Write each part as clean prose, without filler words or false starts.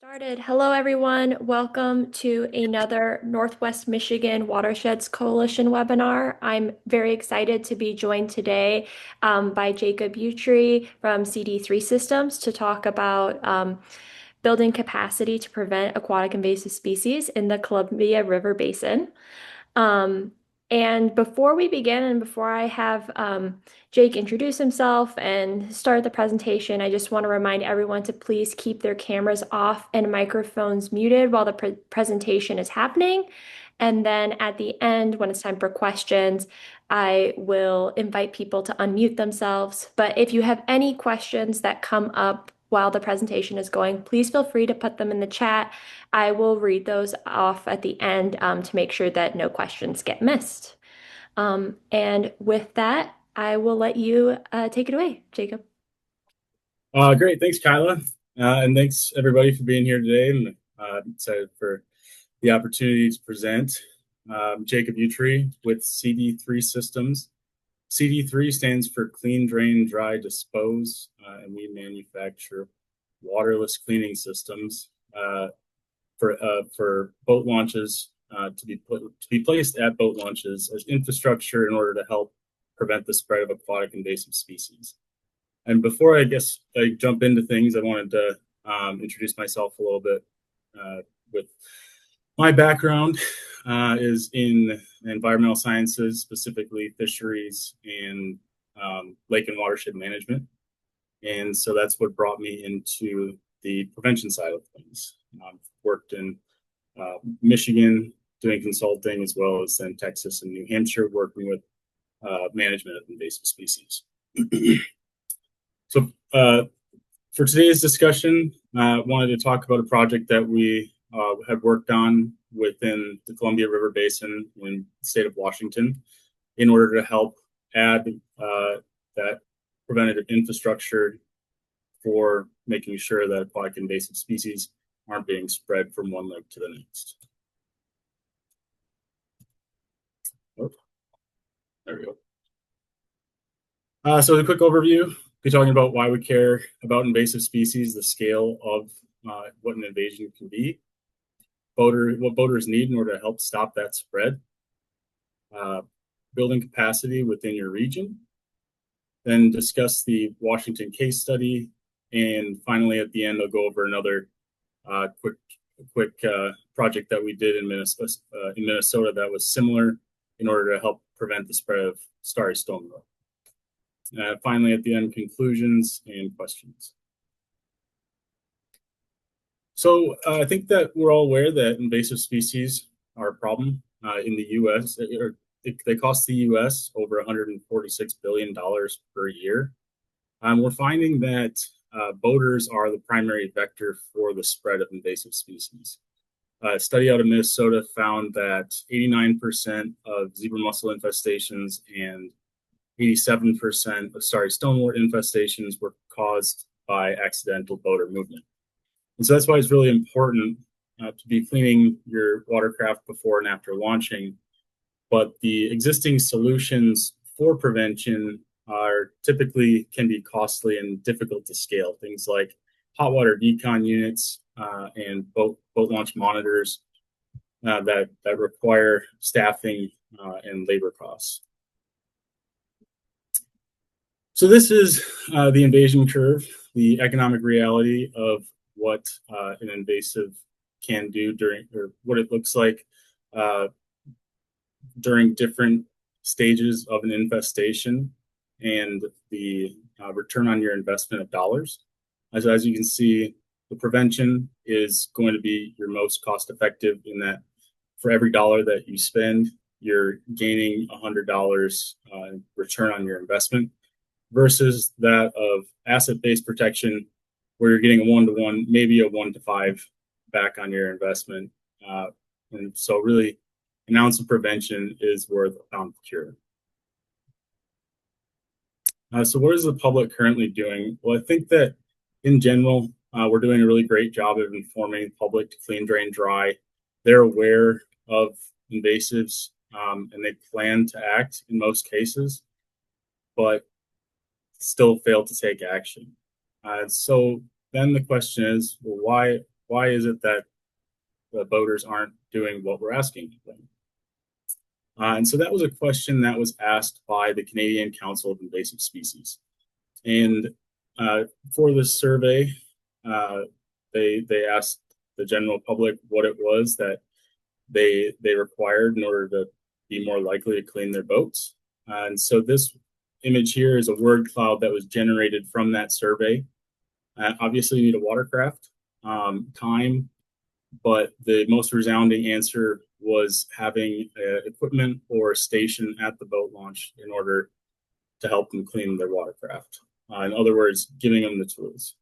Started. Hello, everyone. Welcome to another Northwest Michigan Watersheds Coalition webinar. I'm very excited to be joined today by Jacob Utrie from CD3 Systems to talk about building capacity to prevent aquatic invasive species in the Columbia River Basin. And before we begin, and before I have Jake introduce himself and start the presentation, I just want to remind everyone to please keep their cameras off and microphones muted while the presentation is happening. And then at the end, when it's time for questions, I will invite people to unmute themselves. But if you have any questions that come up while the presentation is going, please feel free to put them in the chat. I will read those off at the end to make sure that no questions get missed. And with that, I will let you take it away, Jacob. Great. Thanks, Kyla. And thanks, everybody, for being here today. I'm excited for the opportunity to present. Jacob Utrie with CD3 Systems. CD3 stands for Clean, Drain, Dry, Dispose, and we manufacture waterless cleaning systems for boat launches to be placed at boat launches as infrastructure in order to help prevent the spread of aquatic invasive species. And before I jump into things, I wanted to introduce myself a little bit. With my background is in environmental sciences, specifically fisheries and lake and watershed management. And so that's what brought me into the prevention side of things. I've worked in Michigan doing consulting, as well as in Texas and New Hampshire working with management of invasive species. So for today's discussion, I wanted to talk about a project that we had worked on within the Columbia River Basin in the state of Washington in order to help add that preventative infrastructure for making sure that aquatic invasive species aren't being spread from one lake to the next. Oh, there we go. So a quick overview. We're talking about why we care about invasive species, the scale of what an invasion can be, what boaters need in order to help stop that spread, building capacity within your region, then discuss the Washington case study, and finally at the end I'll go over another quick project that we did in Minnesota that was similar in order to help prevent the spread of starry stonewort. Finally, at the end, conclusions and questions. So I think that we're all aware that invasive species are a problem in the U.S. They cost the U.S. over $146 billion per year. We're finding that boaters are the primary vector for the spread of invasive species. A study out of Minnesota found that 89% of zebra mussel infestations and 87% of starry stonewort infestations were caused by accidental boater movement. And so that's why it's really important to be cleaning your watercraft before and after launching. But the existing solutions for prevention are typically can be costly and difficult to scale. Things like hot water decon units and boat launch monitors that require staffing and labor costs. So this is the invasion curve, the economic reality of what an invasive can do or what it looks like during different stages of an infestation and the return on your investment of dollars. As you can see, the prevention is going to be your most cost effective in that for every dollar that you spend, you're gaining $100 return on your investment, versus that of asset-based protection, where you're getting a 1-to-1, maybe a 1-to-5 back on your investment. And so really, an ounce of prevention is worth a pound of cure. So what is the public currently doing? Well, I think that in general, we're doing a really great job of informing the public to clean, drain, dry. They're aware of invasives and they plan to act in most cases, but still fail to take action. So then the question is, well, Why is it that the boaters aren't doing what we're asking of them? And so that was a question that was asked by the Canadian Council of Invasive Species. And for this survey, they asked the general public what it was that they required in order to be more likely to clean their boats. And so this image here is a word cloud that was generated from that survey. Obviously, you need a watercraft, time, but the most resounding answer was having equipment or a station at the boat launch in order to help them clean their watercraft. In other words, giving them the tools.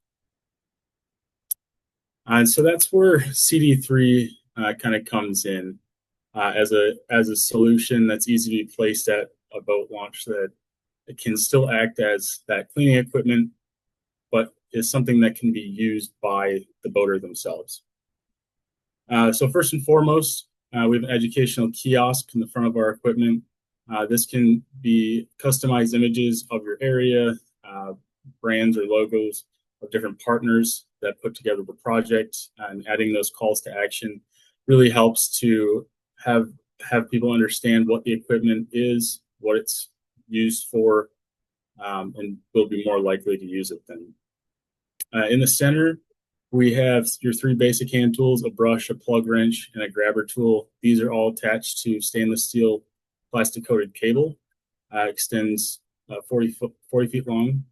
And so that's where CD3 kind of comes in as a solution that's easy to be placed at a boat launch, that it can still act as that cleaning equipment, but is something that can be used by the boater themselves. So first and foremost, we have an educational kiosk in the front of our equipment. This can be customized images of your area, brands or logos of different partners that put together the project, and adding those calls to action really helps to have people understand what the equipment is, what it's used for, and will be more likely to use it then. In the center, we have your three basic hand tools: a brush, a plug wrench, and a grabber tool. These are all attached to stainless steel plastic coated cable. Extends 40 feet long.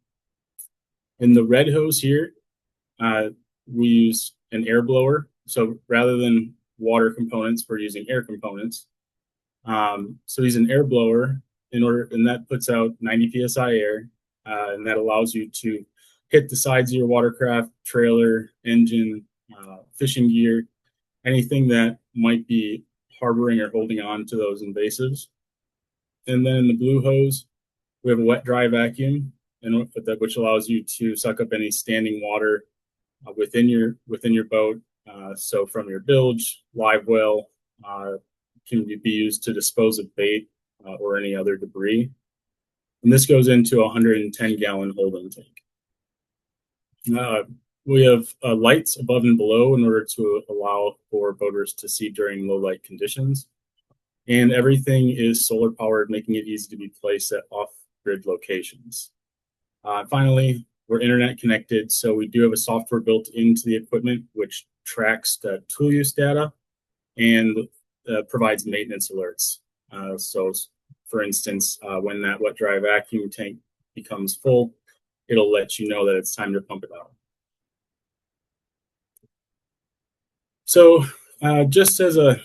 In the red hose here, we use an air blower. So rather than water components, we're using air components. So use an air blower and that puts out 90 psi air, and that allows you to hit the sides of your watercraft, trailer, engine, fishing gear, anything that might be harboring or holding on to those invasives. And then in the blue hose, we have a wet dry vacuum, which allows you to suck up any standing water within your boat. So from your bilge, live well, can be used to dispose of bait or any other debris. And this goes into a 110-gallon holding tank. We have lights above and below in order to allow for boaters to see during low light conditions. And everything is solar powered, making it easy to be placed at off-grid locations. Finally, we're internet connected, so we do have a software built into the equipment which tracks the tool use data and provides maintenance alerts. So, for instance, when that wet dry vacuum tank becomes full, it'll let you know that it's time to pump it out. So just as a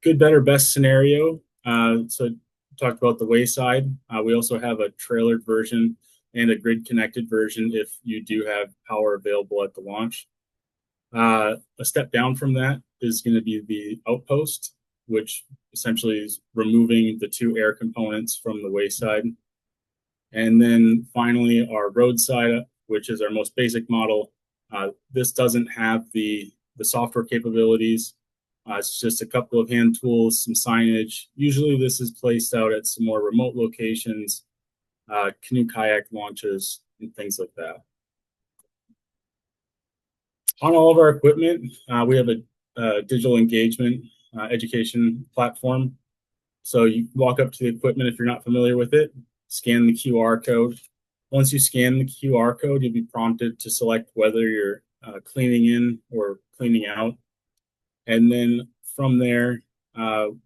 good, better, best scenario, so talked about the wayside. We also have a trailered version and a grid connected version if you do have power available at the launch. A step down from that is going to be the outpost, which essentially is removing the two air components from the wayside. And then finally, our roadside, which is our most basic model. This doesn't have the software capabilities. It's just a couple of hand tools, some signage. Usually this is placed out at some more remote locations, canoe kayak launches, and things like that. On all of our equipment, we have a digital engagement education platform. So you walk up to the equipment if you're not familiar with it, scan the QR code. Once you scan the QR code, you'll be prompted to select whether you're cleaning in or cleaning out. And then from there,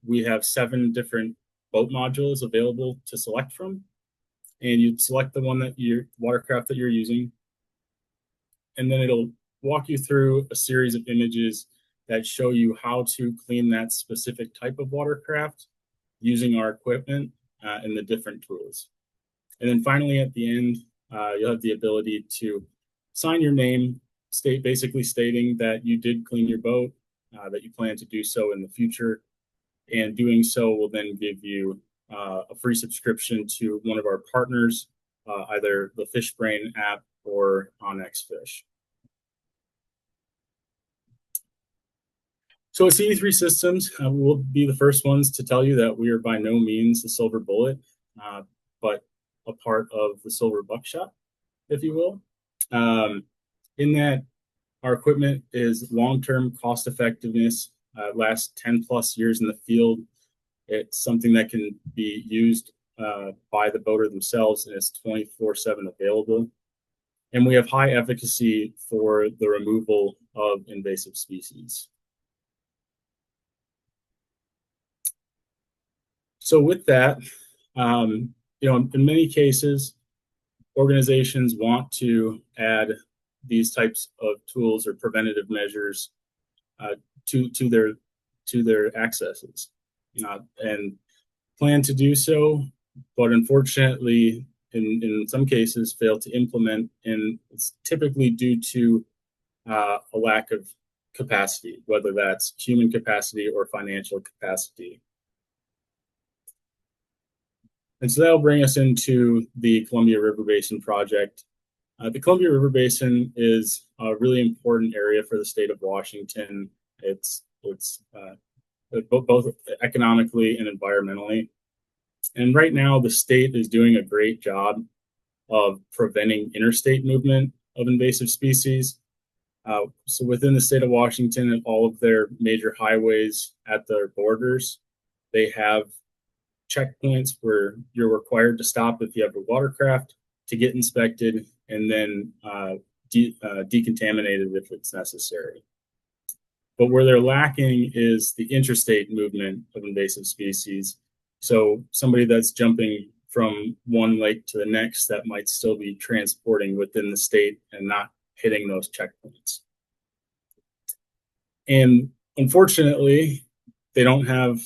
we have 7 different boat modules available to select from. And you select the one that your watercraft that you're using. And then it'll walk you through a series of images that show you how to clean that specific type of watercraft using our equipment and the different tools. And then finally, at the end, you'll have the ability to sign your name, basically stating that you did clean your boat, that you plan to do so in the future. And doing so will then give you a free subscription to one of our partners, either the FishBrain app or Onyx Fish. So at CD3 Systems, we'll be the first ones to tell you that we are by no means the silver bullet, but a part of the silver buckshot, if you will. In that Our equipment is long-term cost effectiveness, lasts 10 plus years in the field. It's something that can be used by the boater themselves, and it's 24/7 available. And we have high efficacy for the removal of invasive species. So with that, in many cases, organizations want to add these types of tools or preventative measures to their accesses, and plan to do so, but unfortunately, in some cases, fail to implement, and it's typically due to a lack of capacity, whether that's human capacity or financial capacity. And so that'll bring us into the Columbia River Basin project. The Columbia River Basin is a really important area for the state of Washington. It's both economically and environmentally. And right now, the state is doing a great job of preventing interstate movement of invasive species. So within the state of Washington and all of their major highways at their borders, they have checkpoints where you're required to stop if you have a watercraft to get inspected and then decontaminated if it's necessary. But where they're lacking is the intrastate movement of invasive species. So somebody that's jumping from one lake to the next that might still be transporting within the state and not hitting those checkpoints. And unfortunately, they don't have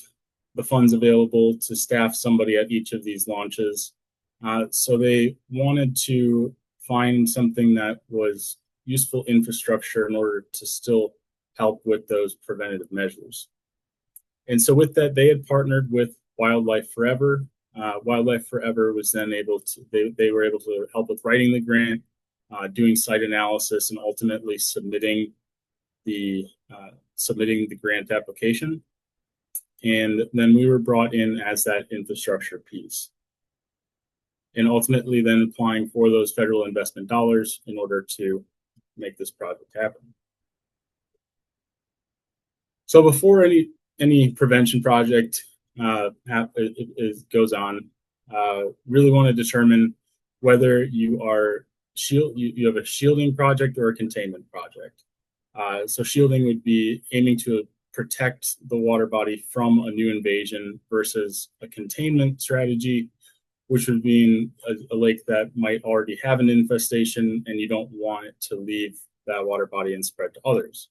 the funds available to staff somebody at each of these launches. So they wanted to find something that was useful infrastructure in order to still help with those preventative measures. And so with that, they had partnered with Wildlife Forever. Wildlife Forever was then able to, they were able to help with writing the grant, doing site analysis, and ultimately submitting the grant application. And then we were brought in as that infrastructure piece. And ultimately then applying for those federal investment dollars in order to make this project happen. So before any prevention project goes on, really want to determine whether you have a shielding project or a containment project. So shielding would be aiming to protect the water body from a new invasion versus a containment strategy, which would mean a lake that might already have an infestation and you don't want it to leave that water body and spread to others.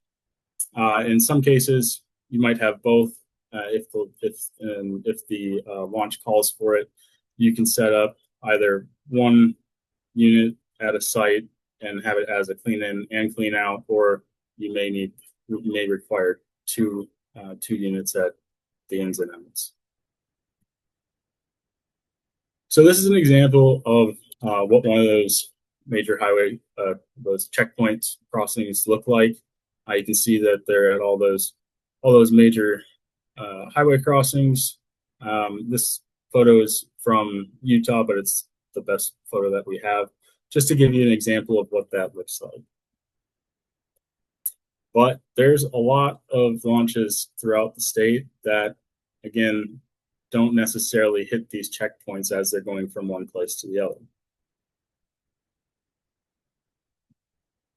In some cases, you might have both. If the launch calls for it, you can set up either one unit at a site and have it as a clean in and clean out, or you may require two units at the ins and outs. So this is an example of what one of those major highway those checkpoints crossings look like. You can see that they're at all those major highway crossings. This photo is from Utah, but it's the best photo that we have, just to give you an example of what that looks like. But there's a lot of launches throughout the state that, again, don't necessarily hit these checkpoints as they're going from one place to the other.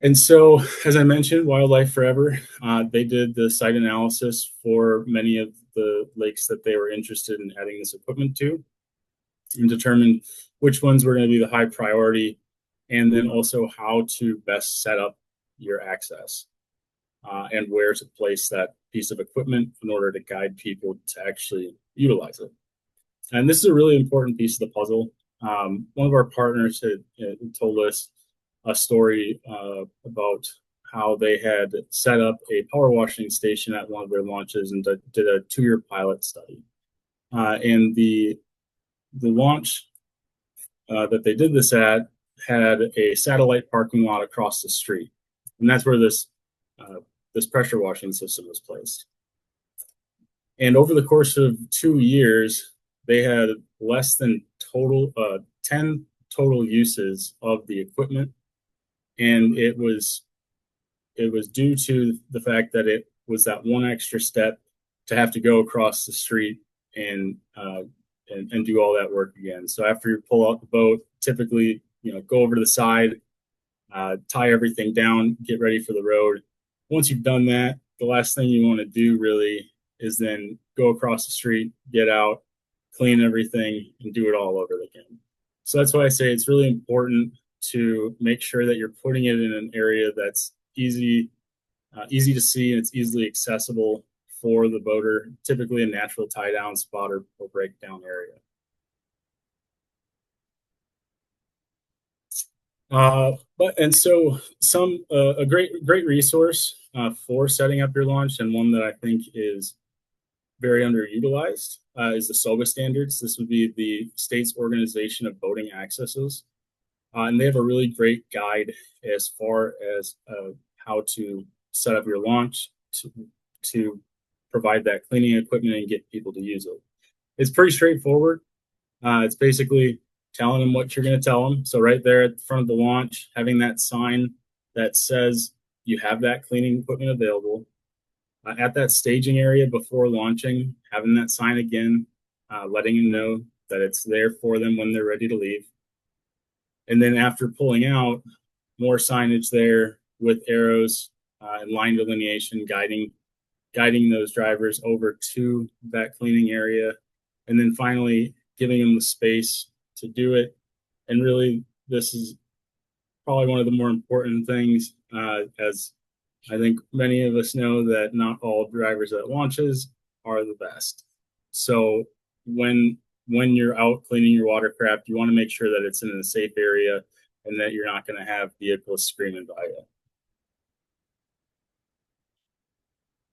And so, as I mentioned, Wildlife Forever, they did the site analysis for many of the lakes that they were interested in adding this equipment to, and determined which ones were going to be the high priority, and then also how to best set up your access and where to place that piece of equipment in order to guide people to actually utilize it. And this is a really important piece of the puzzle. One of our partners had told us a story about how they had set up a power washing station at one of their launches and did a 2-year pilot study. And the launch that they did this at had a satellite parking lot across the street, and that's where this pressure washing system was placed. And over the course of 2 years, they had less than 10 total uses of the equipment, and it it was due to the fact that it was that one extra step to have to go across the street and do all that work again. So after you pull out the boat, typically, go over to the side, tie everything down, get ready for the road. Once you've done that, the last thing you want to do really is then go across the street, get out, clean everything, and do it all over again. So that's why I say it's really important to make sure that you're putting it in an area that's easy to see and it's easily accessible for the boater, typically a natural tie down spot or breakdown area. A great resource for setting up your launch, and one that I think is very underutilized, is the SOBA standards. This would be the state's organization of boating accesses. And they have a really great guide as far as how to set up your launch to provide that cleaning equipment and get people to use it. It's pretty straightforward. It's basically telling them what you're going to tell them. So right there at the front of the launch, having that sign that says you have that cleaning equipment available. At that staging area before launching, having that sign again, letting them know that it's there for them when they're ready to leave. And then after pulling out, more signage there with arrows and line delineation guiding those drivers over to that cleaning area. And then finally giving them the space to do it. And really, this is probably one of the more important things, as I think many of us know that not all drivers at launches are the best. So when you're out cleaning your watercraft, you want to make sure that it's in a safe area and that you're not going to have vehicles screaming by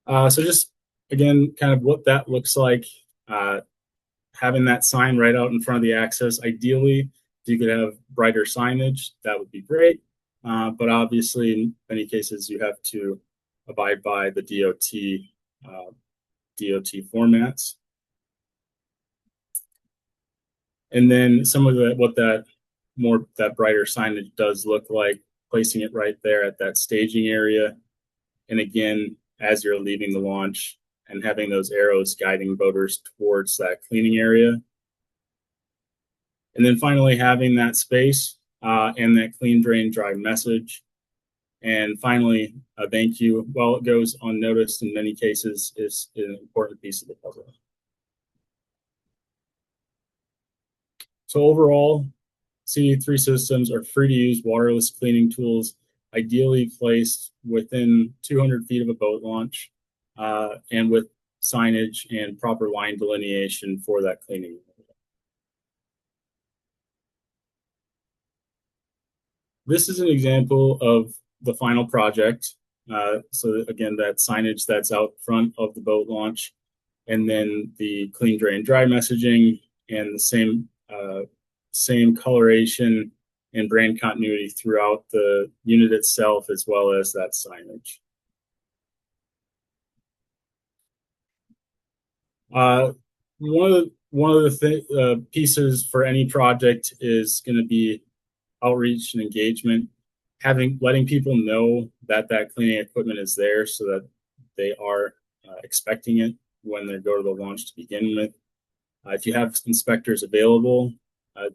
you. So just, again, kind of what that looks like, having that sign right out in front of the access. Ideally, if you could have brighter signage, that would be great. But obviously, in many cases, you have to abide by the DOT formats. And then some of what that brighter signage does look like, placing it right there at that staging area. And again, as you're leaving the launch and having those arrows guiding boaters towards that cleaning area. And then finally having that space and that clean, drain, dry message. And finally, a thank you, while it goes unnoticed in many cases, is an important piece of the puzzle. So overall, CD3 systems are free to use waterless cleaning tools, ideally placed within 200 feet of a boat launch, and with signage and proper line delineation for that cleaning. This is an example of the final project. So again, that signage that's out front of the boat launch, and then the clean, drain, dry messaging, and the same coloration and brand continuity throughout the unit itself, as well as that signage. One of the pieces for any project is going to be outreach and engagement, letting people know that cleaning equipment is there, so that they are expecting it when they go to the launch to begin with. If you have inspectors available,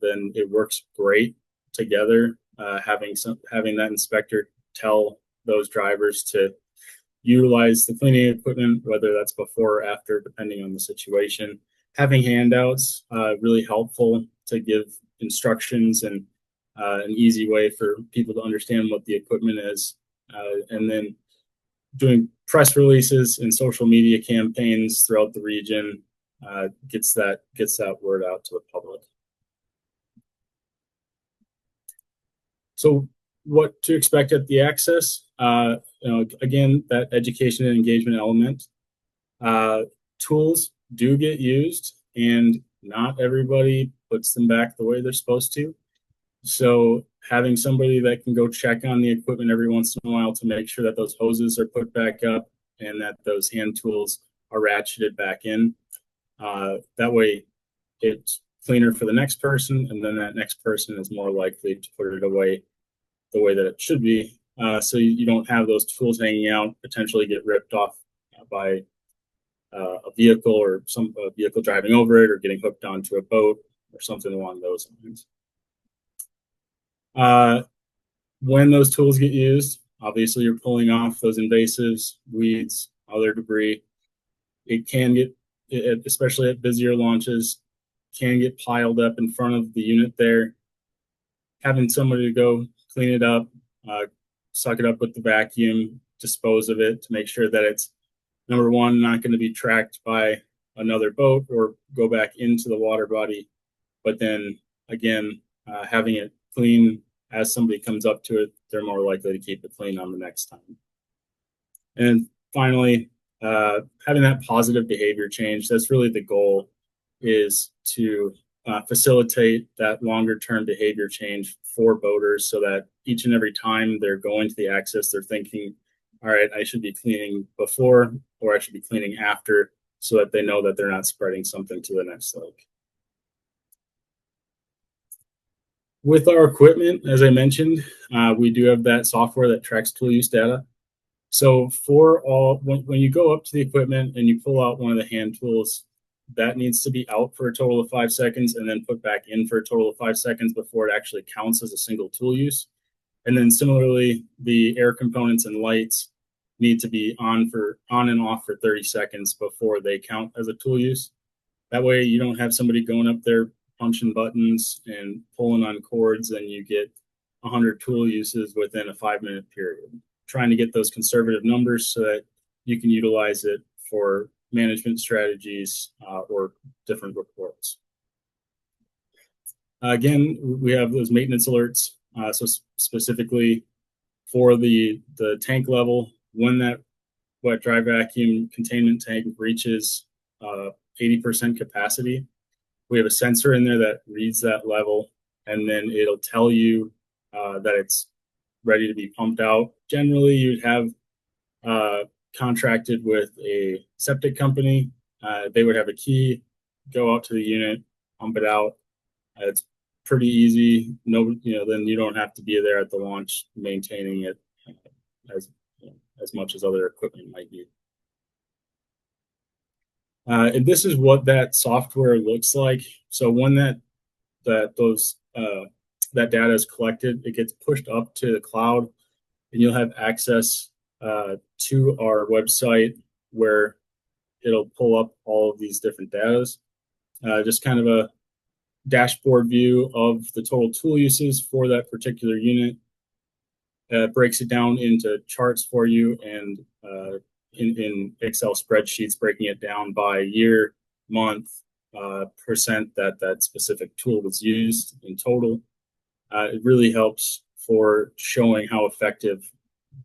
then it works great together. Having that inspector tell those drivers to utilize the cleaning equipment, whether that's before or after, depending on the situation. Having handouts, really helpful to give instructions and an easy way for people to understand what the equipment is. And then doing press releases and social media campaigns throughout the region gets that word out to the public. So what to expect at the access? Again, that education and engagement element. Tools do get used, and not everybody puts them back the way they're supposed to. So having somebody that can go check on the equipment every once in a while to make sure that those hoses are put back up and that those hand tools are ratcheted back in. That way it's cleaner for the next person, and then that next person is more likely to put it away the way that it should be so you don't have those tools hanging out, potentially get ripped off by a vehicle or a vehicle driving over it or getting hooked onto a boat or something along those lines. When those tools get used, obviously you're pulling off those invasives, weeds, other debris. It can get, especially at busier launches, can get piled up in front of the unit there. Having somebody to go clean it up, suck it up with the vacuum, dispose of it to make sure that it's, number one, not going to be tracked by another boat or go back into the water body. But then again, having it clean as somebody comes up to it, they're more likely to keep it clean on the next time. And finally, having that positive behavior change, that's really the goal, is to facilitate that longer term behavior change for boaters so that each and every time they're going to the access, they're thinking, all right, I should be cleaning before or I should be cleaning after, so that they know that they're not spreading something to the next lake. With our equipment, as I mentioned, we do have that software that tracks tool use data. So for when you go up to the equipment and you pull out one of the hand tools, that needs to be out for a total of 5 seconds and then put back in for a total of 5 seconds before it actually counts as a single tool use. And then similarly, the air components and lights need to be on and off for 30 seconds before they count as a tool use. That way you don't have somebody going up there punching buttons and pulling on cords and you get 100 tool uses within a 5-minute period. Trying to get those conservative numbers so that you can utilize it for management strategies or different reports. Again, we have those maintenance alerts. So specifically for the tank level, when that wet dry vacuum containment tank reaches 80% capacity, we have a sensor in there that reads that level, and then it'll tell you that it's ready to be pumped out. Generally, you'd have contracted with a septic company. They would have a key, go out to the unit, pump it out. It's pretty easy. Then you don't have to be there at the launch maintaining it as much as other equipment might be. And this is what that software looks like. So when that data is collected, it gets pushed up to the cloud, and you'll have access to our website where it'll pull up all of these different data. Just kind of a dashboard view of the total tool uses for that particular unit. Breaks it down into charts for you and in Excel spreadsheets, breaking it down by year, month, percent that specific tool was used in total. It really helps for showing how effective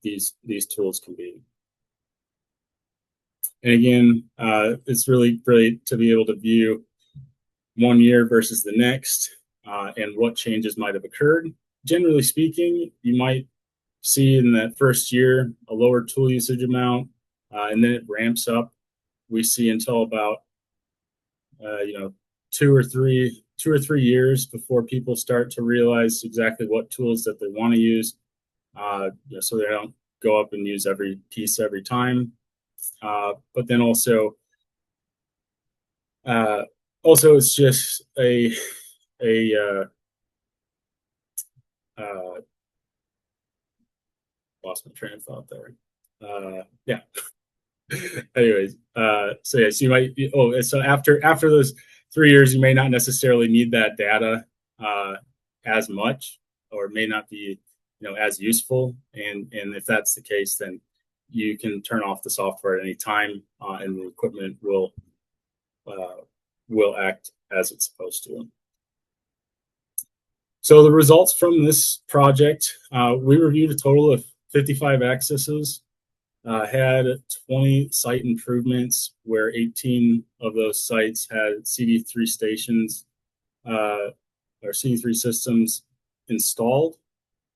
these tools can be. And again, it's really great to be able to view 1 year versus the next and what changes might have occurred. Generally speaking, you might see in that first year a lower tool usage amount, and then it ramps up. We see until about 2 or 3 years before people start to realize exactly what tools that they want to use, so they don't go up and use every piece every time. But then also it's just lost my train of thought there. Yeah. Anyways, so you might be, so after those 3 years, you may not necessarily need that data as much, or may not be as useful. And if that's the case, then you can turn off the software at any time, and the equipment will act as it's supposed to. So the results from this project, we reviewed a total of 55 accesses, had 20 site improvements where 18 of those sites had CD3 stations or CD3 systems installed.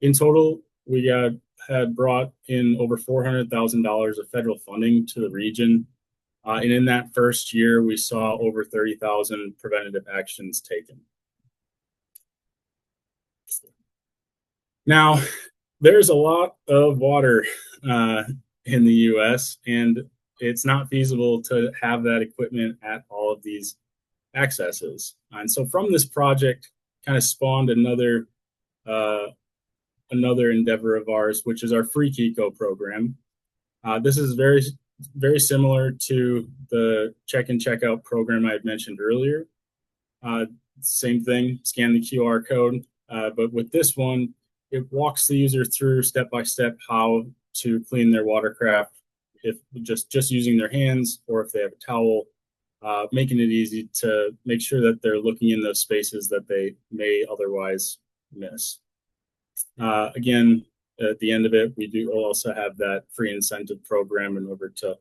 In total, we had brought in over $400,000 of federal funding to the region. And in that first year, we saw over 30,000 preventative actions taken. Now, there's a lot of water in the US, and it's not feasible to have that equipment at all of these accesses. And so from this project kind of spawned uh, another endeavor of ours, which is our Free Kiko program. This is very similar to the check and check out program I had mentioned earlier. Same thing, scan the QR code, but with this one, it walks the user through step by step how to clean their watercraft, if just using their hands or if they have a towel, making it easy to make sure that they're looking in those spaces that they may otherwise miss. Again, at the end of it, we do also have that free incentive program in order to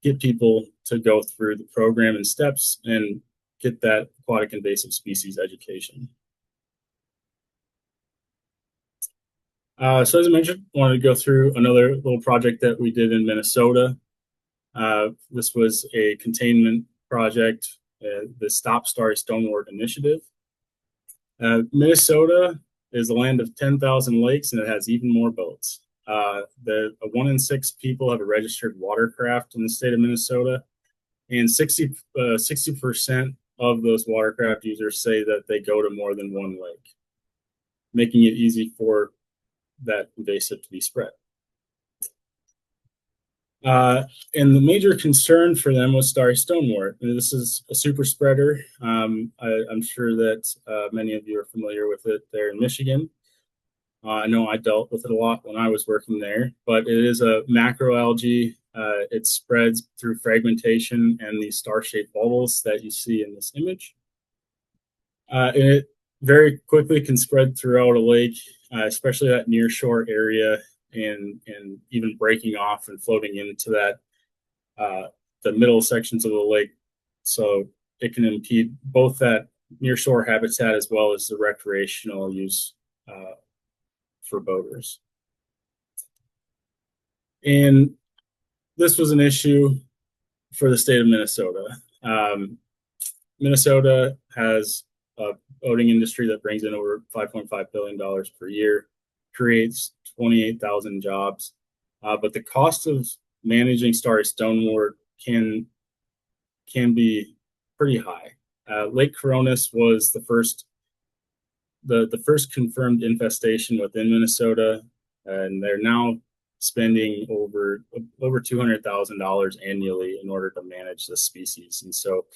get people to go through the program and steps and get that aquatic invasive species education. So as I mentioned, I wanted to go through another little project that we did in Minnesota. This was a containment project, the Stop Starry Stonewort Initiative. Minnesota is a land of 10,000 lakes, and it has even more boats. 1 in 6 people have a registered watercraft in the state of Minnesota, and 60% of those watercraft users say that they go to more than one lake, making it easy for that invasive to be spread. And the major concern for them was starry stonewort. And this is a super spreader. I'm sure that many of you are familiar with it there in Michigan. I know I dealt with it a lot when I was working there, but it is a macroalgae. It spreads through fragmentation and these star-shaped bubbles that you see in this image. And it very quickly can spread throughout a lake, especially that near shore area, and even breaking off and floating into that the middle sections of the lake. So it can impede both that near shore habitat as well as the recreational use for boaters. And this was an issue for the state of Minnesota. Minnesota has a boating industry that brings in over $5.5 billion per year, creates 28,000 jobs, but the cost of managing starry stonewort can be pretty high. Lake Coronis was the first confirmed infestation within Minnesota, and they're now spending over $200,000 annually in order to manage this species. And so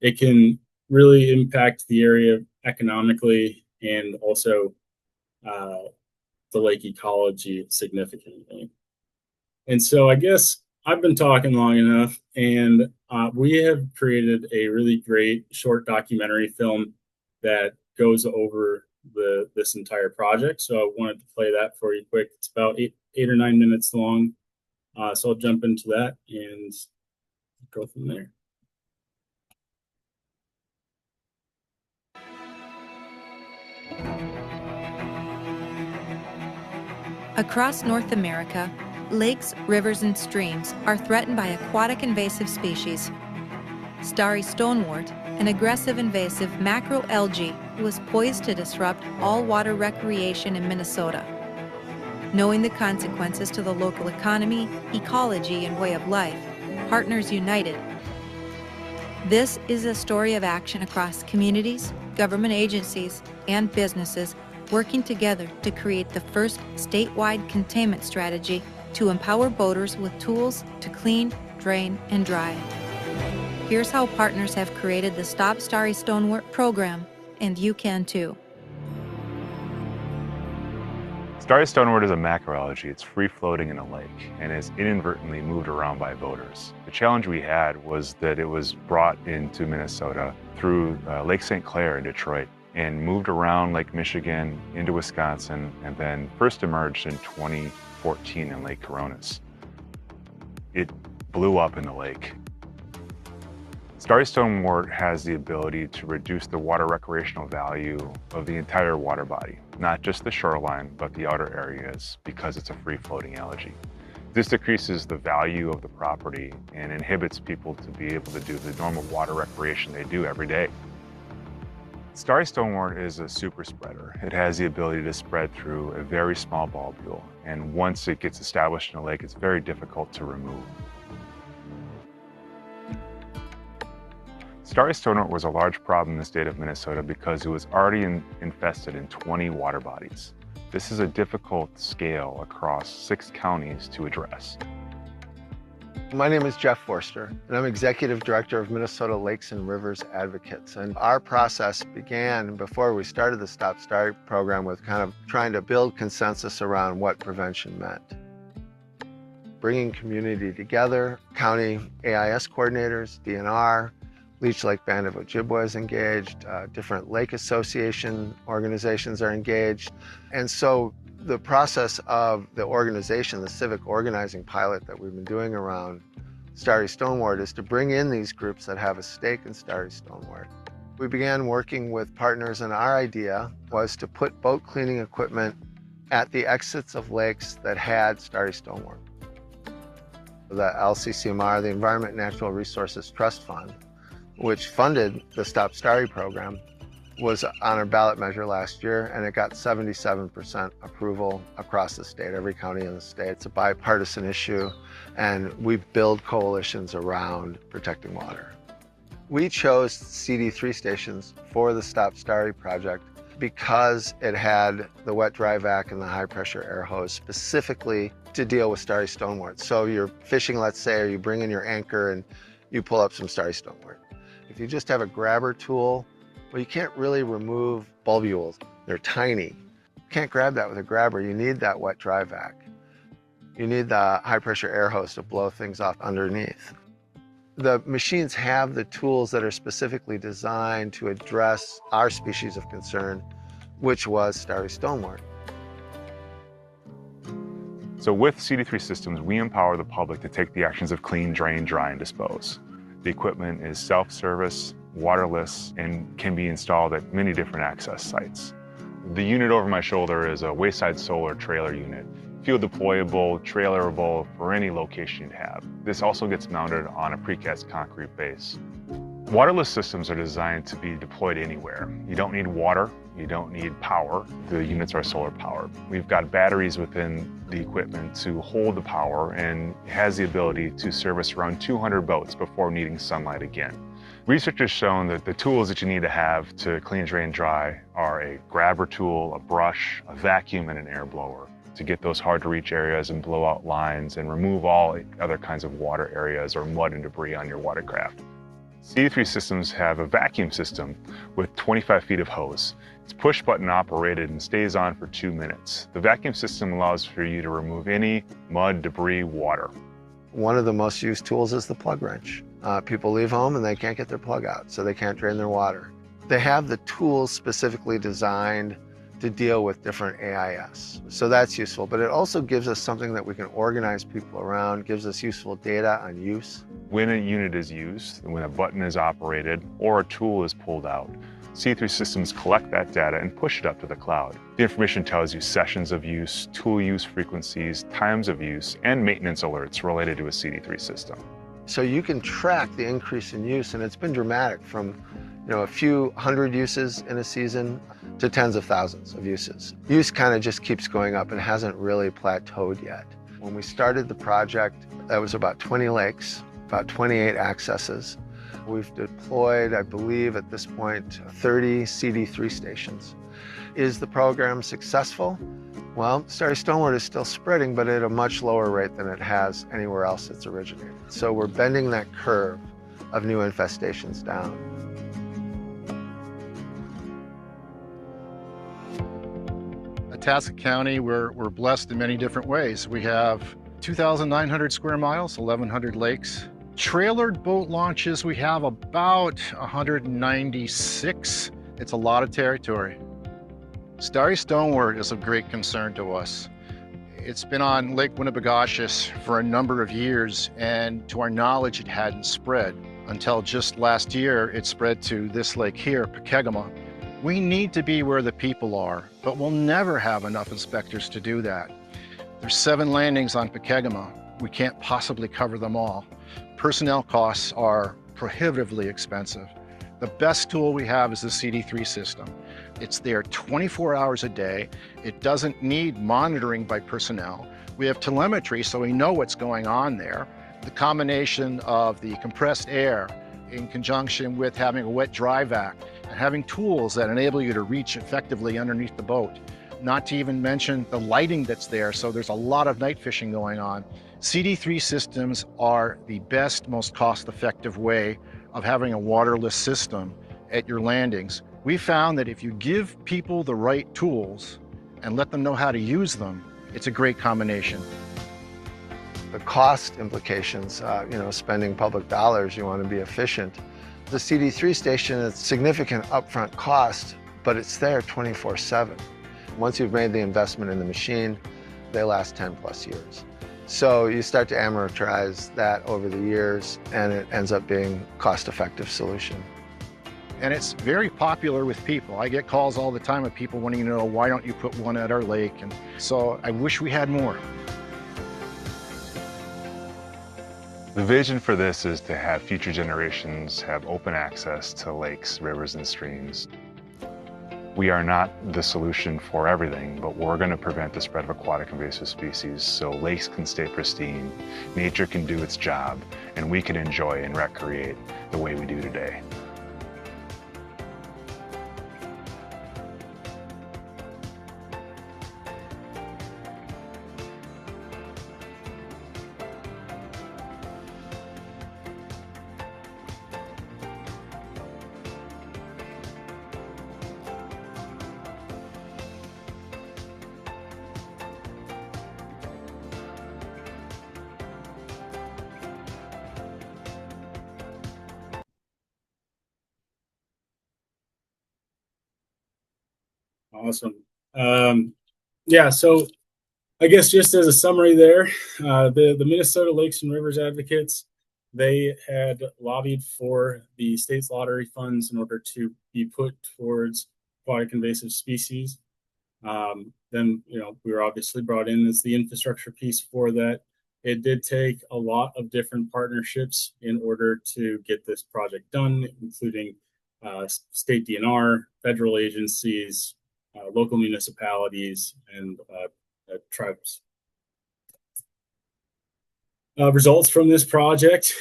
it can really impact the area economically and also the lake ecology significantly. And so I guess I've been talking long enough, and we have created a really great short documentary film that goes over this entire project. So I wanted to play that for you quick. It's about eight or 9 minutes long. So I'll jump into that and go from there. Across North America, lakes, rivers, and streams are threatened by aquatic invasive species. Starry stonewort, an aggressive invasive macroalgae, was poised to disrupt all water recreation in Minnesota. Knowing the consequences to the local economy, ecology, and way of life, partners united. This is a story of action across communities, government agencies, and businesses working together to create the first statewide containment strategy to empower boaters with tools to clean, drain, and dry. Here's how partners have created the Stop Starry Stonewort program, and you can too. Starry stonewort is a macroalgae. It's free-floating in a lake and is inadvertently moved around by boaters. The challenge we had was that it was brought into Minnesota through Lake St. Clair in Detroit and moved around Lake Michigan into Wisconsin, and then first emerged in 2014 in Lake Coronis. It blew up in the lake. Starry stonewort has the ability to reduce the water recreational value of the entire water body, not just the shoreline, but the outer areas, because it's a free-floating algae. This decreases the value of the property and inhibits people to be able to do the normal water recreation they do every day. Starry stonewort is a super spreader. It has the ability to spread through a very small bulbule, and once it gets established in a lake, it's very difficult to remove. Starry stonewort was a large problem in the state of Minnesota because it was already infested in 20 water bodies. This is a difficult scale across 6 counties to address. My name is Jeff Forster, and I'm Executive Director of Minnesota Lakes and Rivers Advocates. And our process began before we started the Stop Starry program with kind of trying to build consensus around what prevention meant. Bringing community together, county AIS coordinators, DNR, Leech Lake Band of Ojibwa is engaged, different lake association organizations are engaged. And so the process of the organization, the civic organizing pilot that we've been doing around starry stonewort is to bring in these groups that have a stake in starry stonewort. We began working with partners, and our idea was to put boat cleaning equipment at the exits of lakes that had starry stonewort. The LCCMR, the Environment and Natural Resources Trust Fund, which funded the Stop Starry program, was on our ballot measure last year, and it got 77% approval across the state, every county in the state. It's a bipartisan issue, and we build coalitions around protecting water. We chose CD3 stations for the Stop Starry project because it had the wet dry vac and the high pressure air hose specifically to deal with starry stonewort. So you're fishing, let's say, or you bring in your anchor and you pull up some starry stonewort. If you just have a grabber tool, well, you can't really remove bulbules. They're tiny. You can't grab that with a grabber. You need that wet dry vac. You need the high pressure air hose to blow things off underneath. The machines have the tools that are specifically designed to address our species of concern, which was starry stonewort. So with CD3 systems, we empower the public to take the actions of clean, drain, dry, and dispose. The equipment is self-service, waterless, and can be installed at many different access sites. The unit over my shoulder is a wayside solar trailer unit, field deployable, trailerable for any location you have. This also gets mounted on a precast concrete base. Waterless systems are designed to be deployed anywhere. You don't need water, you don't need power. The units are solar powered. We've got batteries within the equipment to hold the power, and it has the ability to service around 200 boats before needing sunlight again. Research has shown that the tools that you need to have to clean, drain, dry are a grabber tool, a brush, a vacuum, and an air blower to get those hard to reach areas and blow out lines and remove all other kinds of water areas or mud and debris on your watercraft. CD3 systems have a vacuum system with 25 feet of hose. It's push button operated and stays on for 2 minutes. The vacuum system allows for you to remove any mud, debris, water. One of the most used tools is the plug wrench. People leave home and they can't get their plug out, so they can't drain their water. They have the tools specifically designed to deal with different AIS. So that's useful, but it also gives us something that we can organize people around, gives us useful data on use. When a unit is used, when a button is operated, or a tool is pulled out, CD3 systems collect that data and push it up to the cloud. The information tells you sessions of use, tool use frequencies, times of use, and maintenance alerts related to a CD3 system. So you can track the increase in use, and it's been dramatic from a few hundred uses in a season to tens of thousands of uses. Use kind of just keeps going up and hasn't really plateaued yet. When we started the project, that was about 20 lakes, about 28 accesses. We've deployed, I believe at this point, 30 CD3 stations. Is the program successful? Well, starry stonewort is still spreading, but at a much lower rate than it has anywhere else it's originated. So we're bending that curve of new infestations down. Itasca County, we're blessed in many different ways. We have 2,900 square miles, 1,100 lakes. Trailered boat launches, we have about 196. It's a lot of territory. Starry stonewort is of great concern to us. It's been on Lake Winnibigoshish for a number of years, and to our knowledge, it hadn't spread. Until just last year, it spread to this lake here, Pekegama. We need to be where the people are, but we'll never have enough inspectors to do that. There's 7 landings on Pekegama. We can't possibly cover them all. Personnel costs are prohibitively expensive. The best tool we have is the CD3 system. It's there 24 hours a day. It doesn't need monitoring by personnel. We have telemetry, so we know what's going on there. The combination of the compressed air in conjunction with having a wet-dry vac and having tools that enable you to reach effectively underneath the boat. Not to even mention the lighting that's there, so there's a lot of night fishing going on. CD3 systems are the best, most cost-effective way of having a waterless system at your landings. We found that if you give people the right tools and let them know how to use them, it's a great combination. The cost implications, spending public dollars, you want to be efficient. The CD3 station is significant upfront cost, but it's there 24/7. Once you've made the investment in the machine, they last 10 plus years. So you start to amortize that over the years, and it ends up being a cost-effective solution. And it's very popular with people. I get calls all the time of people wanting to know, why don't you put one at our lake? And so I wish we had more. The vision for this is to have future generations have open access to lakes, rivers, and streams. We are not the solution for everything, but we're going to prevent the spread of aquatic invasive species so lakes can stay pristine, nature can do its job, and we can enjoy and recreate the way we do today. Awesome. Yeah, so I guess just as a summary there, the Minnesota Lakes and Rivers Advocates, they had lobbied for the state's lottery funds in order to be put towards aquatic invasive species. Then, we were obviously brought in as the infrastructure piece for that. It did take a lot of different partnerships in order to get this project done, including state DNR, federal agencies, local municipalities, and tribes. Results from this project,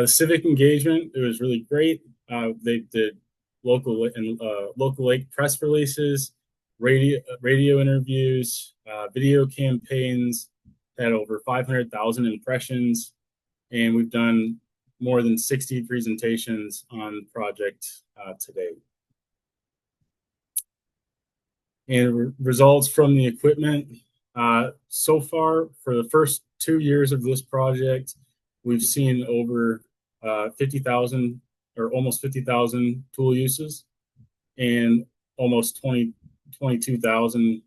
civic engagement, it was really great. They did local lake press releases, radio interviews, video campaigns, had over 500,000 impressions, and we've done more than 60 presentations on the project to date. And results from the equipment, so far for the first 2 years of this project, we've seen over 50,000 or almost 50,000 tool uses and almost 22,000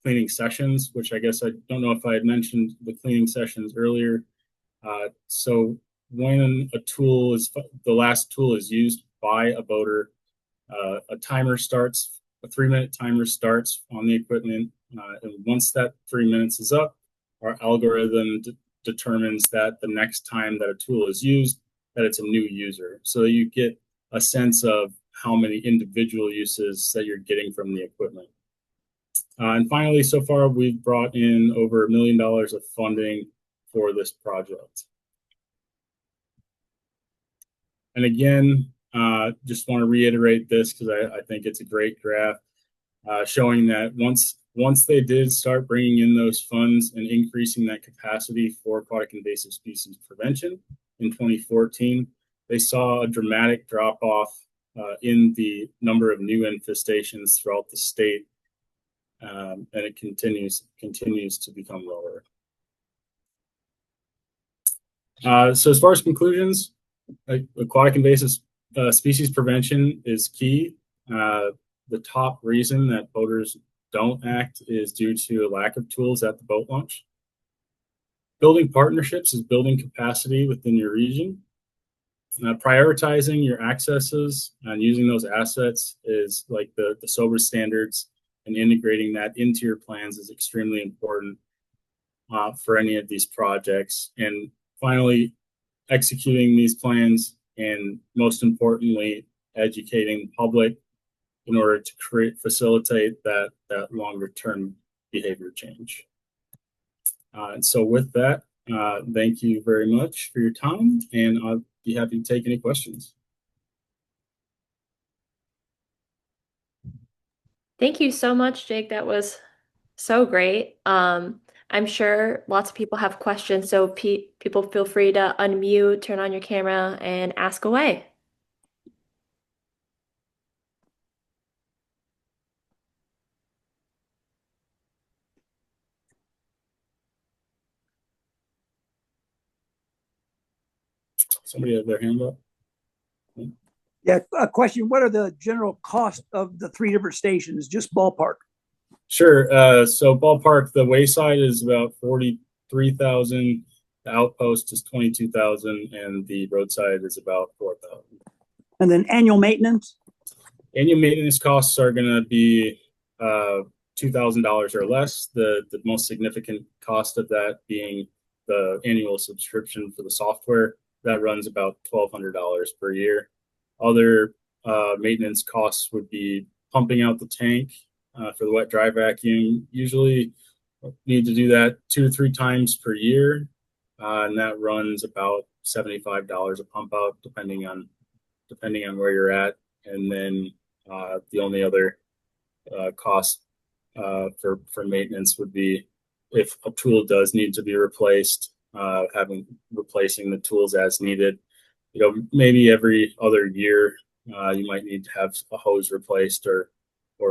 cleaning sessions, which I guess I don't know if I had mentioned the cleaning sessions earlier. So when the last tool is used by a boater, a 3-minute timer starts on the equipment. And once that 3 minutes is up, our algorithm determines that the next time that a tool is used, that it's a new user. So you get a sense of how many individual uses that you're getting from the equipment. And finally, so far, we've brought in over $1 million of funding for this project. And again, just want to reiterate this because I think it's a great graph showing that once they did start bringing in those funds and increasing that capacity for aquatic invasive species prevention in 2014, they saw a dramatic drop-off in the number of new infestations throughout the state, and it continues to become lower. So as far as conclusions, aquatic invasive species prevention is key. The top reason that boaters don't act is due to a lack of tools at the boat launch. Building partnerships is building capacity within your region. Prioritizing your accesses and using those assets is like the SOBR standards, and integrating that into your plans is extremely important for any of these projects. And finally, executing these plans, and most importantly, educating the public in order to facilitate that longer term behavior change. And so with that, thank you very much for your time, and I'll be happy to take any questions. Thank you so much, Jake. That was so great. I'm sure lots of people have questions, so people feel free to unmute, turn on your camera, and ask away. Somebody have their hand up? Yeah, a question. What are the general cost of the 3 different stations? Just ballpark. Sure. So ballpark, the wayside is about 43,000. The outpost is 22,000, and the roadside is about 4,000. And then annual maintenance? Annual maintenance costs are going to be $2,000 or less. The most significant cost of that being the annual subscription for the software. That runs about $1,200 per year. Other maintenance costs would be pumping out the tank for the wet dry vacuum. Usually need to do that 2 to 3 times per year, and that runs about $75 a pump out, depending on where you're at. And then the only other cost for maintenance would be if a tool does need to be replaced, replacing the tools as needed. Maybe every other year you might need to have a hose replaced or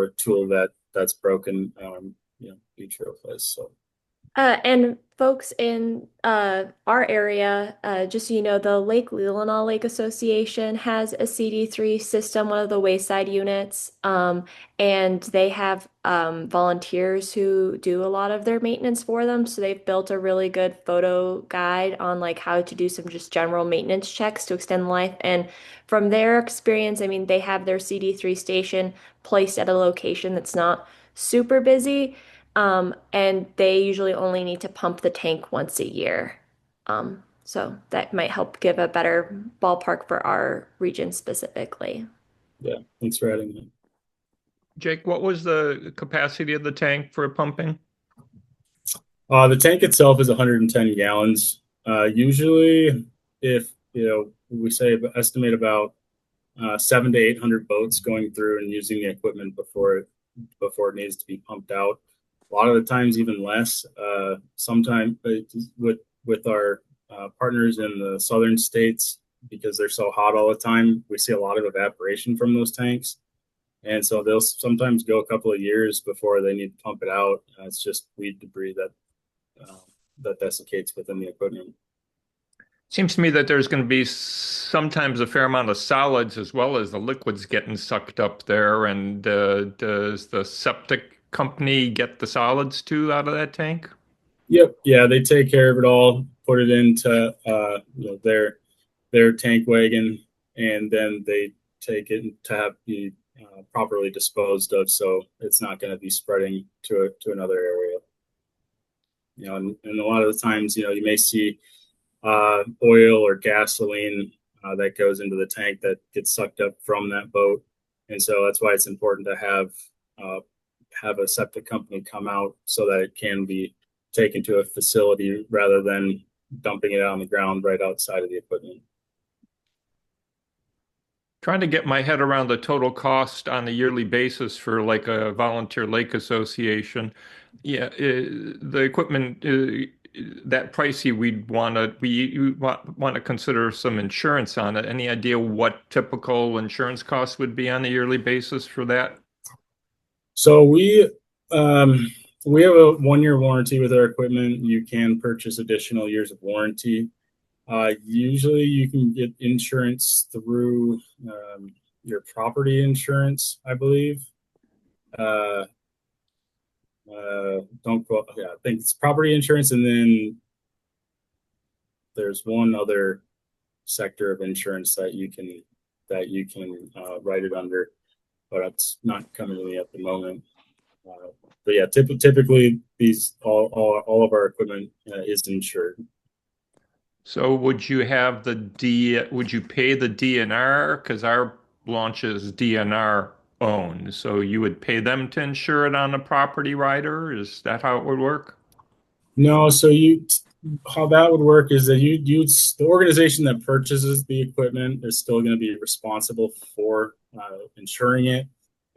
a tool that's broken, need to replace. So. And folks in our area, just so you know, the Lake Leelanau Lake Association has a CD3 system, one of the wayside units, and they have volunteers who do a lot of their maintenance for them. So they've built a really good photo guide on like how to do some just general maintenance checks to extend life. And from their experience, I mean, they have their CD3 station placed at a location that's not super busy. And they usually only need to pump the tank once a year. So that might help give a better ballpark for our region specifically. Yeah, thanks for adding that. Jake, what was the capacity of the tank for pumping? The tank itself is 110 gallons. Usually, if we estimate about 700 to 800 boats going through and using the equipment before it needs to be pumped out. A lot of the times, even less. Sometimes with our partners in the southern states, because they're so hot all the time, we see a lot of evaporation from those tanks, and so they'll sometimes go a couple of years before they need to pump it out. It's just weed debris that desiccates within the equipment. Seems to me that there's going to be sometimes a fair amount of solids as well as the liquids getting sucked up there. And does the septic company get the solids too out of that tank? Yep. Yeah, they take care of it all, put it into their tank wagon, and then they take it to have be properly disposed of, so it's not going to be spreading to another area. And a lot of the times, you may see oil or gasoline that goes into the tank that gets sucked up from that boat, and so that's why it's important to have a septic company come out so that it can be taken to a facility rather than dumping it on the ground right outside of the equipment. Trying to get my head around the total cost on a yearly basis for like a volunteer lake association. Yeah, the equipment that pricey, we want to consider some insurance on it. Any idea what typical insurance costs would be on a yearly basis for that? So we have a 1-year warranty with our equipment. You can purchase additional years of warranty. Usually you can get insurance through your property insurance, I believe. Don't quote. Yeah, I think it's property insurance, and then there's one other sector of insurance that you can write it under, but it's not coming to me at the moment. But yeah, typically these all of our equipment is insured. So would you pay the DNR? Because our launches DNR own. So you would pay them to insure it on a property rider? Is that how it would work? No, so how that would work is that the organization that purchases the equipment is still going to be responsible for insuring it,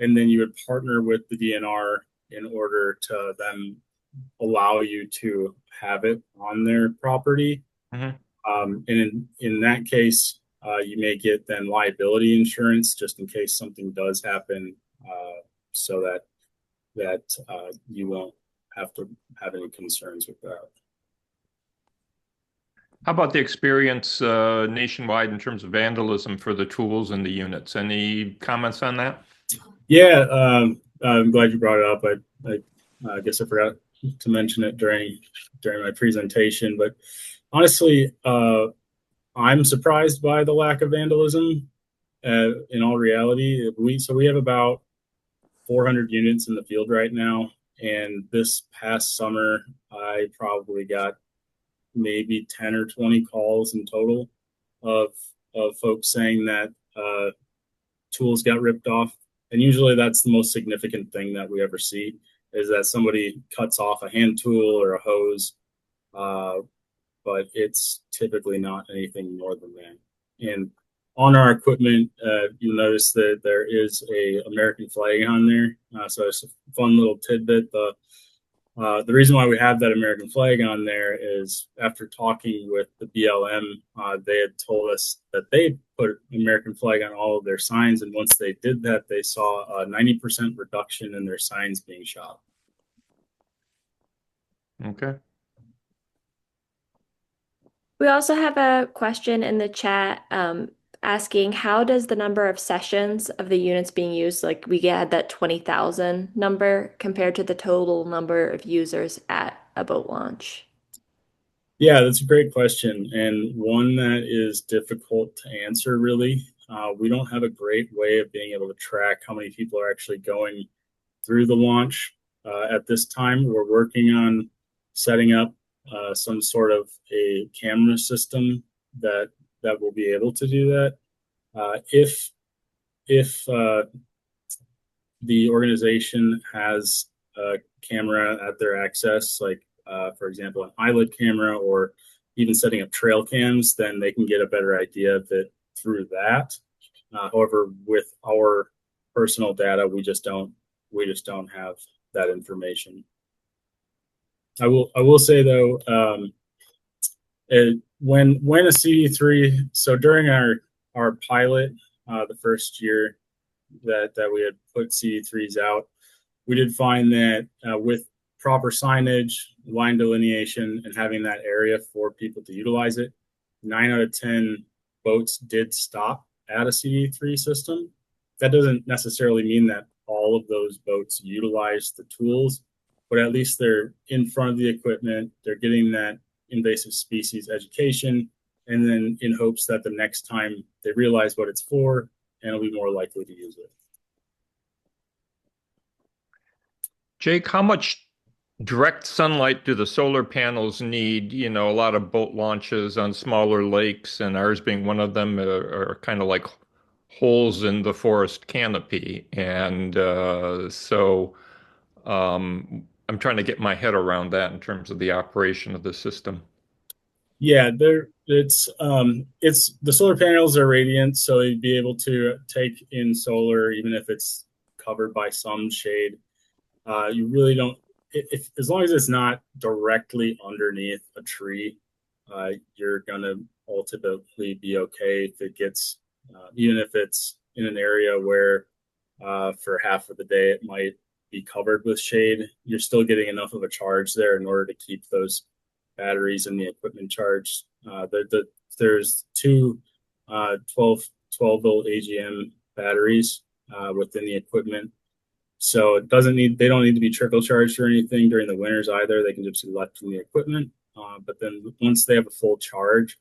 and then you would partner with the DNR in order to then allow you to have it on their property. Mm-hmm. And in that case, you may get then liability insurance just in case something does happen, so that you won't have to have any concerns with that. How about the experience nationwide in terms of vandalism for the tools and the units? Any comments on that? Yeah, I'm glad you brought it up. I guess I forgot to mention it during my presentation, but honestly, I'm surprised by the lack of vandalism. In all reality, we have about 400 units in the field right now, and this past summer, I probably got maybe 10 or 20 calls in total of folks saying that tools got ripped off. And usually that's the most significant thing that we ever see, is that somebody cuts off a hand tool or a hose, but it's typically not anything more than that. And on our equipment, you'll notice that there is a American flag on there. So it's a fun little tidbit. The reason why we have that American flag on there is after talking with the BLM, they had told us that they put American flag on all of their signs. And once they did that, they saw a 90% reduction in their signs being shot. Okay. We also have a question in the chat asking, how does the number of sessions of the units being used, like we had that 20,000 number, compared to the total number of users at a boat launch? Yeah, that's a great question, and one that is difficult to answer, really. We don't have a great way of being able to track how many people are actually going through the launch at this time. We're working on setting up some sort of a camera system that will be able to do that. If the organization has a camera at their access, like for example, an eyelid camera, or even setting up trail cams, then they can get a better idea of it through that. However, with our personal data, we just don't have that information. I will say though, when a CD3, so during our pilot, the first year that we had put CD3s out, we did find that with proper signage, line delineation, and having that area for people to utilize it, 9 out of 10 boats did stop at a CD3 system. That doesn't necessarily mean that all of those boats utilize the tools, but at least they're in front of the equipment, they're getting that invasive species education, and then in hopes that the next time they realize what it's for, and it'll be more likely to use it. Jake, how much direct sunlight do the solar panels need? You know, a lot of boat launches on smaller lakes, and ours being one of them, are kind of like holes in the forest canopy. And so I'm trying to get my head around that in terms of the operation of the system. Yeah, it's the solar panels are radiant, so you'd be able to take in solar even if it's covered by some shade. You really don't, as long as it's not directly underneath a tree, you're gonna ultimately be okay if it gets, even if it's in an area where for half of the day it might be covered with shade, you're still getting enough of a charge there in order to keep those batteries and the equipment charged. There's two 12 volt AGM batteries within the equipment. So they don't need to be trickle charged or anything during the winters either. They can just be left in the equipment. But then once they have a full charge,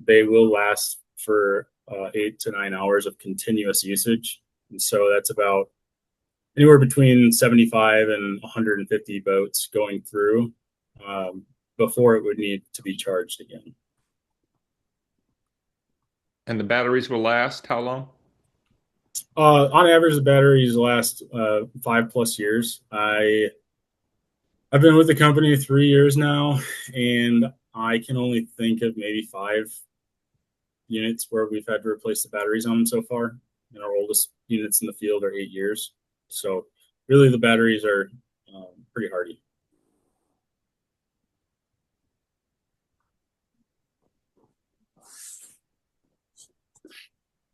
they will last for 8 to 9 hours of continuous usage. And so that's about anywhere between 75 and 150 boats going through before it would need to be charged again. And the batteries will last how long? On average, the batteries last 5+ years. I've been with the company 3 years now, and I can only think of maybe 5 units where we've had to replace the batteries on them so far. And our oldest units in the field are 8 years. So really, the batteries are pretty hardy.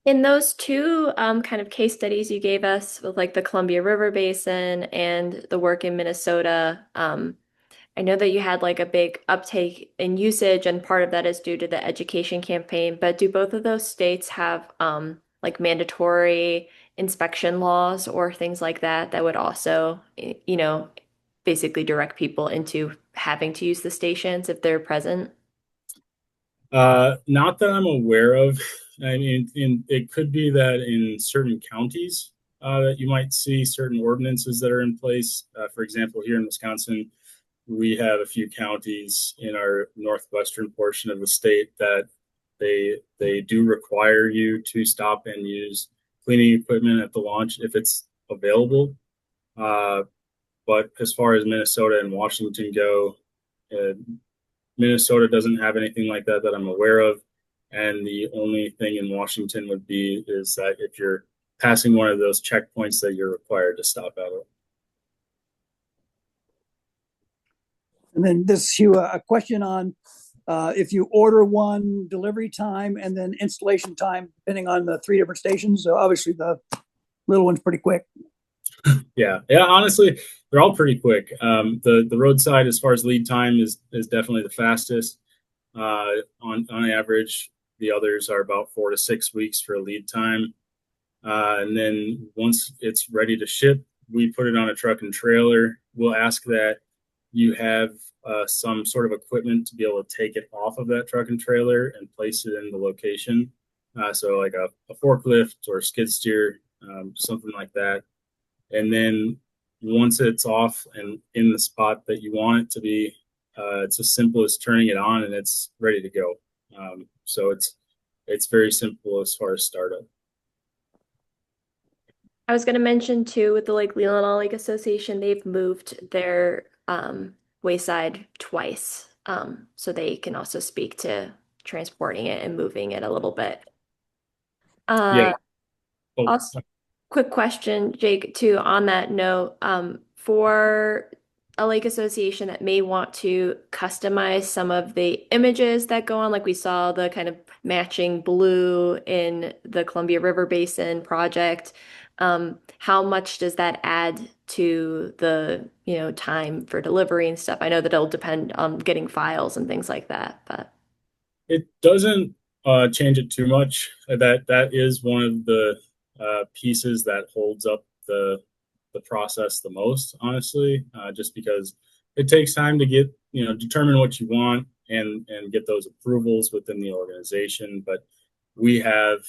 In those two kind of case studies you gave us with like the Columbia River Basin and the work in Minnesota, I know that you had like a big uptake in usage, and part of that is due to the education campaign. But do both of those states have like mandatory inspection laws or things like that that would also, basically direct people into having to use the stations if they're present? Not that I'm aware of. I mean, it could be that in certain counties that you might see certain ordinances that are in place. For example, here in Wisconsin, we have a few counties in our northwestern portion of the state that they do require you to stop and use cleaning equipment at the launch if it's available. But as far as Minnesota and Washington go, Minnesota doesn't have anything like that I'm aware of. And the only thing in Washington would be is that if you're passing one of those checkpoints that you're required to stop at it. And then this, Hugh, a question on if you order one, delivery time and then installation time, depending on the 3 different stations. So obviously the little one's pretty quick. Yeah. Honestly, they're all pretty quick. The roadside, as far as lead time, is definitely the fastest. On average, the others are about 4 to 6 weeks for a lead time. And then once it's ready to ship, we put it on a truck and trailer. We'll ask that you have some sort of equipment to be able to take it off of that truck and trailer and place it in the location. So like a forklift or a skid steer, something like that. And then once it's off and in the spot that you want it to be, it's as simple as turning it on and it's ready to go. So it's very simple as far as startup. I was going to mention too, with the Lake Leelanau Lake Association, they've moved their wayside twice. So they can also speak to transporting it and moving it a little bit. Yeah. Also, quick question, Jake, too, on that note, for a lake association that may want to customize some of the images that go on, like we saw the kind of matching blue in the Columbia River Basin project, how much does that add to the, time for delivery and stuff? I know that it'll depend on getting files and things like that, but it doesn't change it too much. That is one of the pieces that holds up the process the most, honestly, just because it takes time to get, determine what you want and get those approvals within the organization. But we have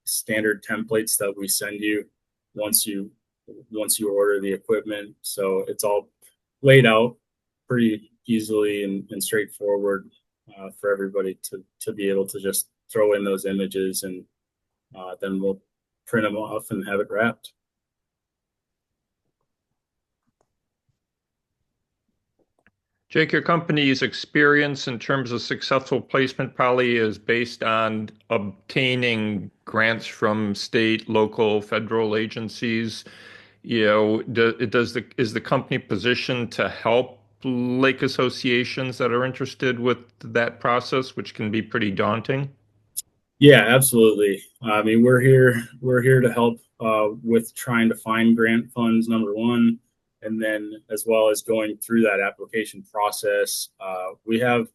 standard templates that we send you once you order the equipment. So it's all laid out pretty easily and straightforward for everybody to be able to just throw in those images, and then we'll print them off and have it wrapped. Jake, your company's experience in terms of successful placement probably is based on obtaining grants from state, local, federal agencies. Is the company positioned to help lake associations that are interested with that process, which can be pretty daunting? Yeah, absolutely. I mean, we're here to help with trying to find grant funds, number one, and then as well as going through that application process. We have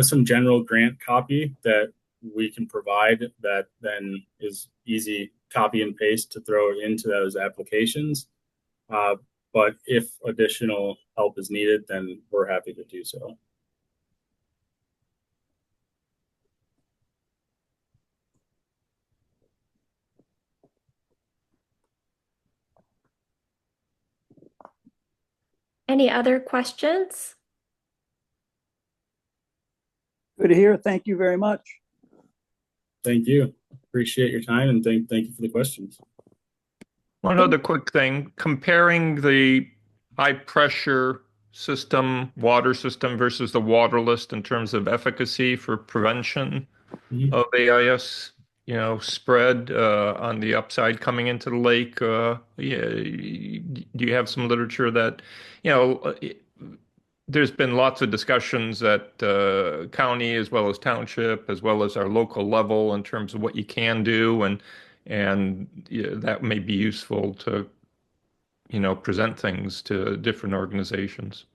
some general grant copy that we can provide that then is easy copy and paste to throw into those applications. But if additional help is needed, then we're happy to do so. any other questions? Good to hear. Thank you very much. Thank you. appreciate your time and thank you for the questions. One other quick thing, comparing the high pressure system, water system versus the waterless in terms of efficacy for prevention of AIS, spread on the upside coming into the lake. Do you have some literature that, there's been lots of discussions at county as well as township as well as our local level in terms of what you can do, and that may be useful to present things to different organizations.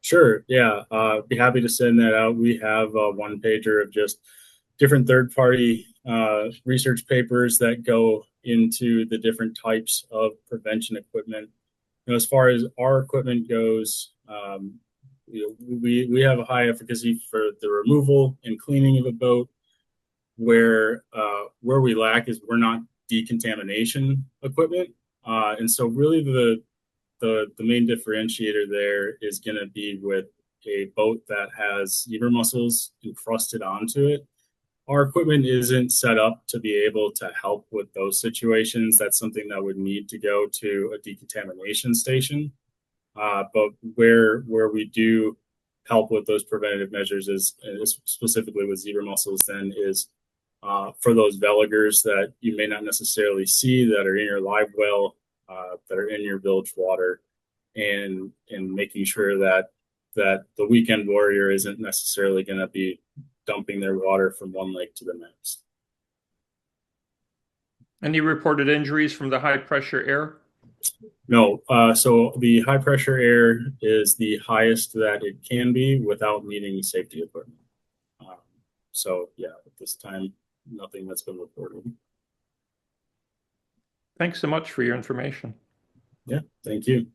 Sure. Yeah. Be happy to send that out. We have a one pager of just different third party research papers that go into the different types of prevention equipment. As far as our equipment goes, we have a high efficacy for the removal and cleaning of a boat. Where we lack is we're not decontamination equipment, and so really the main differentiator there is going to be with a boat that has zebra mussels encrusted onto it. Our equipment isn't set up to be able to help with those situations. That's something that would need to go to a decontamination station. But where we do help with those preventative measures is specifically with zebra mussels then is for those veligers that you may not necessarily see that are in your live well, that are in your village water, and making sure that the weekend warrior isn't necessarily going to be dumping their water from one lake to the next. Any reported injuries from the high pressure air? No. So the high pressure air is the highest that it can be without needing safety equipment. So yeah, at this time, nothing that's been reported. Thanks so much for your information. Yeah, thank you.